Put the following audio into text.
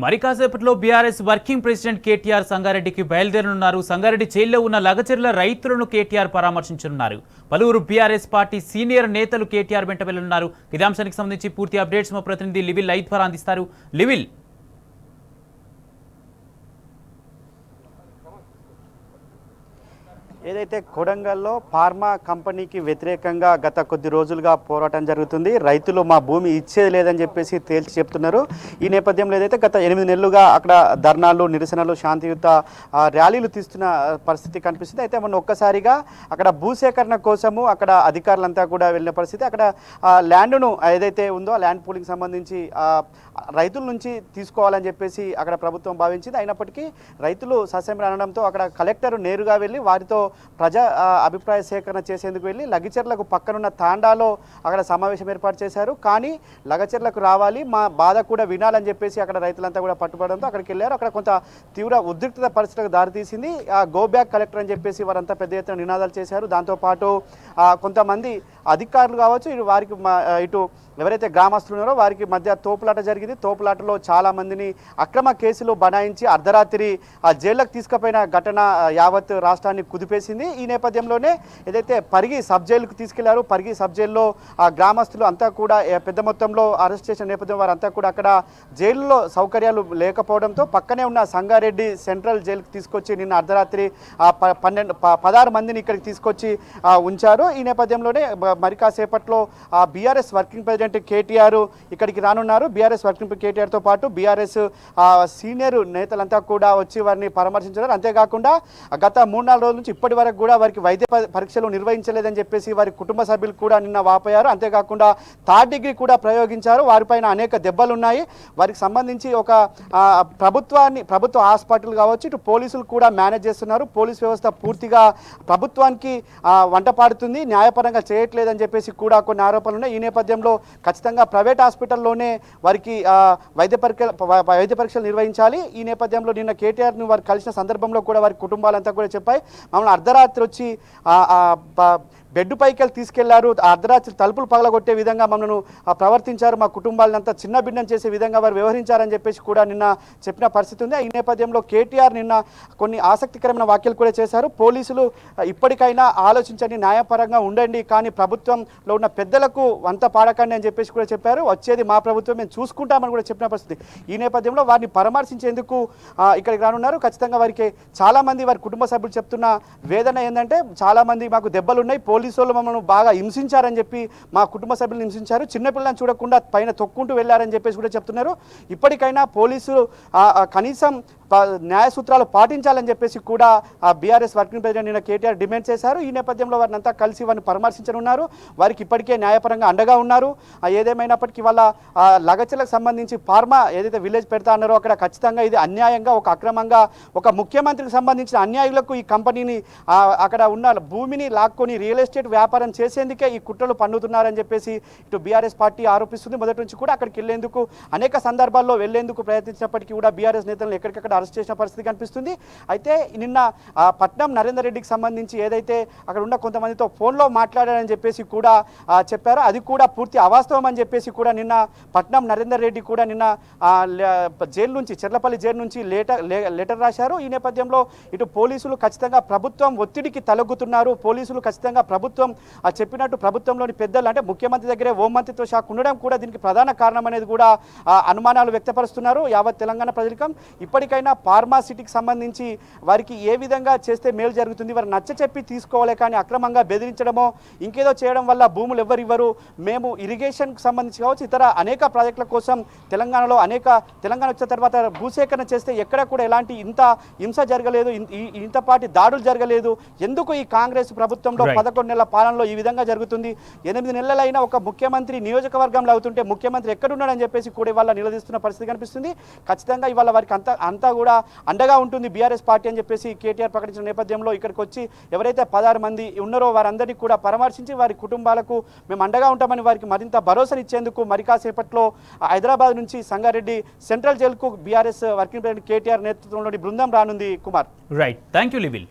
మరి కాసేపట్లో BRS working president KTR సంగారెడ్డికి బయలుదేరనున్నారు. సంగారెడ్డి జైల్లో ఉన్న లగచర్ల రైతులను కేటీఆర్ పరామర్శించనున్నారు. పలువురు బీఆర్ఎస్ పార్టీ సీనియర్ నేతలు కేటీఆర్ వెంట వెళ్లనున్నారు. ఇదే అంశానికి సంబంధించి పూర్తి అప్డేట్స్ మా ప్రతినిధి లివిల్ లైవ్ ద్వారా అందిస్తారు. లివిల్, ఏదైతే కొడంగల్లో ఫార్మా కంపెనీకి వ్యతిరేకంగా గత కొద్ది రోజులుగా పోరాటం జరుగుతుంది. రైతులు మా భూమి ఇచ్చేది లేదని చెప్పేసి తేల్చి చెప్తున్నారు. ఈ నేపథ్యంలో ఏదైతే గత 8 నెలలుగా అక్కడ ధర్నాలు, నిరసనలు, శాంతియుత ర్యాలీలు తీస్తున్న పరిస్థితి కనిపిస్తుంది. అయితే మొన్న ఒక్కసారిగా అక్కడ భూసేకరణ కోసము అక్కడ అధికారులంతా కూడా వెళ్ళిన పరిస్థితి. అక్కడ ల్యాండ్ను ఏదైతే ఉందో ల్యాండ్ పూలింగ్ సంబంధించి రైతుల నుంచి తీసుకోవాలని చెప్పేసి అక్కడ ప్రభుత్వం భావించింది. అయినప్పటికీ రైతులు సస్యం అనడంతో అక్కడ కలెక్టర్ నేరుగా వెళ్ళి వారితో ప్రజా అభిప్రాయ సేకరణ చేసేందుకు వెళ్ళి లగచర్లకు పక్కనున్న తాండాలో అక్కడ సమావేశం ఏర్పాటు చేశారు. కానీ లగచర్లకు రావాలి, మా బాధ కూడా వినాలని చెప్పేసి అక్కడ రైతులంతా కూడా పట్టుబడంతో అక్కడికి వెళ్ళారు. అక్కడ కొంత తీవ్ర ఉద్రిక్తత పరిస్థితులకు దారితీసింది. గో బ్యాక్ కలెక్టర్ అని చెప్పేసి వారంతా పెద్ద ఎత్తున నినాదాలు చేశారు. దాంతోపాటు కొంతమంది అధికారులు కావచ్చు, వారికి ఇటు ఎవరైతే గ్రామస్తులు ఉన్నారో వారికి మధ్య తోపులాట జరిగింది. తోపులాటలో చాలా మందిని అక్రమ కేసులు బనాయించి అర్ధరాత్రి జైళ్లకు తీసుకుపోయిన ఘటన యావత్ రాష్ట్రాన్ని కుదిపేసింది. ఈ నేపథ్యంలోనే ఏదైతే పరిగి సబ్ జైలుకు తీసుకెళ్లారు, పరిగి సబ్ జైల్లో గ్రామస్తులు అంతా కూడా పెద్ద మొత్తంలో అరెస్ట్ చేసిన నేపథ్యం వారంతా కూడా అక్కడ జైలులో సౌకర్యాలు లేకపోవడంతో పక్కనే ఉన్న సంగారెడ్డి సెంట్రల్ జైలుకు తీసుకొచ్చి నిన్న అర్ధరాత్రి 16 మందిని ఇక్కడికి తీసుకొచ్చి ఉంచారు. ఈ నేపథ్యంలోనే మరి కాసేపట్లో బీఆర్ఎస్ వర్కింగ్ ప్రెసిడెంట్ కేటీఆర్ ఇక్కడికి రానున్నారు. బీఆర్ఎస్ వర్కింగ్ కేటీఆర్తో పాటు బీఆర్ఎస్ సీనియర్ నేతలంతా కూడా వచ్చి వారిని పరామర్శించారు. అంతేకాకుండా గత 3-4 రోజుల నుంచి ఇప్పటి వరకు కూడా వారికి వైద్య పరీక్షలు నిర్వహించలేదని చెప్పేసి వారి కుటుంబ సభ్యులు కూడా నిన్న వాపోయారు. అంతేకాకుండా 3rd డిగ్రీ కూడా ప్రయోగించారు. వారిపైన అనేక దెబ్బలు ఉన్నాయి. వారికి సంబంధించి ఒక ప్రభుత్వ హాస్పిటల్ కావచ్చు, ఇటు పోలీసులు కూడా మేనేజ్ చేస్తున్నారు. పోలీస్ వ్యవస్థ పూర్తిగా ప్రభుత్వానికి వంట పాడుతుంది, న్యాయపరంగా చేయట్లేదని చెప్పేసి కూడా కొన్ని ఆరోపణలు ఉన్నాయి. ఈ నేపథ్యంలో ఖచ్చితంగా ప్రైవేట్ హాస్పిటల్లోనే వారికి వైద్య పరీక్షలు నిర్వహించాలి. ఈ నేపథ్యంలో నిన్న కేటీఆర్ని వారు కలిసిన సందర్భంలో కూడా వారి కుటుంబాలంతా కూడా చెప్పాయి, మమ్మల్ని అర్ధరాత్రి వచ్చి బెడ్ పైకి తీసుకెళ్లారు, అర్ధరాత్రి తలుపులు పగలగొట్టే విధంగా మమ్మల్ని ప్రవర్తించారు, మా కుటుంబాలను అంతా చిన్న భిన్నం చేసే విధంగా వారు వ్యవహరించారని చెప్పేసి కూడా నిన్న చెప్పిన పరిస్థితి ఉంది. ఈ నేపథ్యంలో కేటీఆర్ నిన్న కొన్ని ఆసక్తికరమైన వ్యాఖ్యలు కూడా చేశారు. పోలీసులు ఇప్పటికైనా ఆలోచించండి, న్యాయపరంగా ఉండండి, కానీ ప్రభుత్వంలో ఉన్న పెద్దలకు వంత పాడకండి అని చెప్పేసి కూడా చెప్పారు. వచ్చేది మా ప్రభుత్వం, మేము చూసుకుంటామని కూడా చెప్పిన పరిస్థితి. ఈ నేపథ్యంలో వారిని పరామర్శించేందుకు ఇక్కడికి రానున్నారు. ఖచ్చితంగా వారికి చాలామంది వారి కుటుంబ సభ్యులు చెప్తున్న వేదన ఏంటంటే, చాలామంది మాకు దెబ్బలున్నాయి, పోలీసు వాళ్ళు మమ్మల్ని బాగా హింసించారని చెప్పి మా కుటుంబ సభ్యులను హింసించారు, చిన్నపిల్లలను చూడకుండా పైన తొక్కుంటూ వెళ్ళారని చెప్పేసి కూడా చెప్తున్నారు. ఇప్పటికైనా పోలీసులు కనీసం న్యాయ సూత్రాలు పాటించాలని చెప్పేసి కూడా బీఆర్ఎస్ వర్కింగ్ ప్రెసిడెంట్ నిన్న కేటీఆర్ డిమాండ్ చేశారు. ఈ నేపథ్యంలో వారిని అంతా కలిసి వారిని పరామర్శించనున్నారు. వారికి ఇప్పటికే న్యాయపరంగా అండగా ఉన్నారు. ఏదేమైనప్పటికీ వాళ్ళ లగచర్లకు సంబంధించి ఫార్మా ఏదైతే విలేజ్ పెడతా అన్నారో అక్కడ ఖచ్చితంగా ఇది అన్యాయంగా, ఒక అక్రమంగా, ఒక ముఖ్యమంత్రికి సంబంధించిన అన్యాయులకు ఈ కంపెనీని అక్కడ ఉన్న భూమిని లాక్కొని రియల్ ఎస్టేట్ వ్యాపారం చేసేందుకే ఈ కుట్రలు పన్నుతున్నారని చెప్పేసి ఇటు బీఆర్ఎస్ పార్టీ ఆరోపిస్తుంది. మొదటి నుంచి కూడా అక్కడికి వెళ్లేందుకు అనేక సందర్భాల్లో వెళ్లేందుకు ప్రయత్నించినప్పటికీ కూడా బీఆర్ఎస్ నేతలను ఎక్కడికక్కడ అరెస్ట్ చేసిన పరిస్థితి కనిపిస్తుంది. అయితే నిన్న పట్నం నరేందర్ రెడ్డికి సంబంధించి ఏదైతే అక్కడ ఉన్న కొంతమందితో ఫోన్లో మాట్లాడారని చెప్పేసి కూడా చెప్పారో అది కూడా పూర్తి అవాస్తవం అని చెప్పేసి కూడా నిన్న పట్నం నరేందర్ రెడ్డి కూడా నిన్న జైలు నుంచి, చెర్లపల్లి జైలు నుంచి లెటర్ రాశారు. ఈ నేపథ్యంలో ఇటు పోలీసులు ఖచ్చితంగా ప్రభుత్వం ఒత్తిడికి తలొగ్గుతున్నారు. పోలీసులు ఖచ్చితంగా ప్రభుత్వం చెప్పినట్టు ప్రభుత్వంలోని పెద్దలు అంటే ముఖ్యమంత్రి దగ్గరే హోంమంత్రిత్వ శాఖ ఉండడం కూడా దీనికి ప్రధాన కారణం అనేది కూడా అనుమానాలు వ్యక్తపరుస్తున్నారు యావత్ తెలంగాణ ప్రజలకం. ఇప్పటికైనా ఫార్మాసిటీకి సంబంధించి వారికి ఏ విధంగా చేస్తే మేలు జరుగుతుంది, వారు నచ్చ చెప్పి తీసుకోవాలి, కానీ అక్రమంగా బెదిరించడమో ఇంకేదో చేయడం వల్ల భూములు ఎవరివ్వరు. మేము ఇరిగేషన్కి సంబంధించి కావచ్చు, ఇతర అనేక ప్రాజెక్టుల కోసం తెలంగాణలో తెలంగాణ వచ్చిన తర్వాత భూసేకరణ చేస్తే ఎక్కడ కూడా ఎలాంటి ఇంత హింస జరగలేదు, ఇంతపాటి దాడులు జరగలేదు. ఎందుకు ఈ కాంగ్రెస్ ప్రభుత్వంలో 11 నెలల పాలనలో ఈ విధంగా జరుగుతుంది? 8 నెలలైనా ఒక ముఖ్యమంత్రి నియోజకవర్గంలో అవుతుంటే ముఖ్యమంత్రి ఎక్కడున్నాడని చెప్పేసి కూడా ఇవాళ నిలదీస్తున్న పరిస్థితి కనిపిస్తుంది. ఖచ్చితంగా ఇవాళ వారికి అంతా కూడా అండగా ఉంటుంది బీఆర్ఎస్ పార్టీ అని చెప్పేసి కేటీఆర్ ప్రకటించిన నేపథ్యంలో ఇక్కడికి వచ్చి ఎవరైతే 16 మంది ఉన్నారో వారందరినీ కూడా పరామర్శించి వారి కుటుంబాలకు మేము అండగా ఉంటామని వారికి మరింత భరోసానిచ్చేందుకు మరి కాసేపట్లో హైదరాబాద్ నుంచి సంగారెడ్డి సెంట్రల్ జైలుకు బీఆర్ఎస్ వర్కింగ్ ప్రెసిడెంట్ కేటీఆర్ నేతృత్వంలోని బృందం రానుంది. Kumar, right, thank you లివిల్.